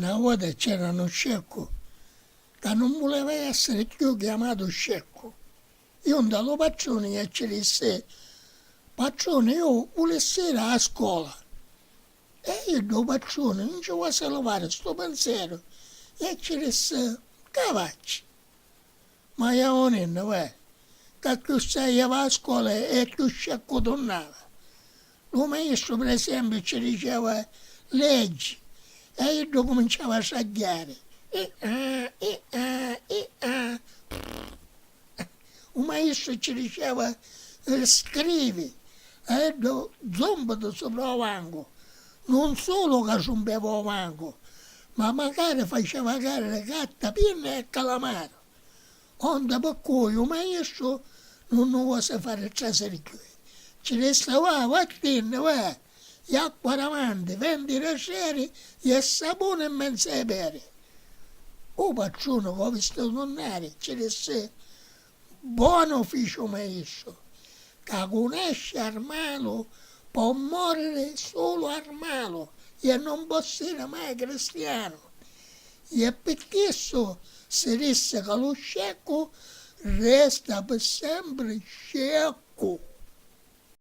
una volta c'era uno scecco che non voleva essere più chiamato scecco. Io andavo patrone e ci disse, patrone, io volessi essere a scuola. E io do patrone, non ci vuoi salvare sto pensiero. E ci disse, cavacci. Ma io non è, che tu sei a scuola e tu scecco tornava. Il maestro, per esempio, ci diceva leggi. E io cominciavo a sagliare. Un maestro ci diceva scrivi. E io zombato sopra il banco. Non solo che zombevo il banco, ma magari faceva cadere carta, pinna e calamaro. Onde per cui il maestro non vuole fare il traserichio. Ci restava, va, e acqua davanti, 20 rascieri e sapone in mezzo ai peri. Il patrono che ho visto tornare ci disse, buon ufficio maestro, che conosce Armando può morire solo Armando e non può essere mai cristiano. E per questo si disse che lo scecco resta per sempre scecco.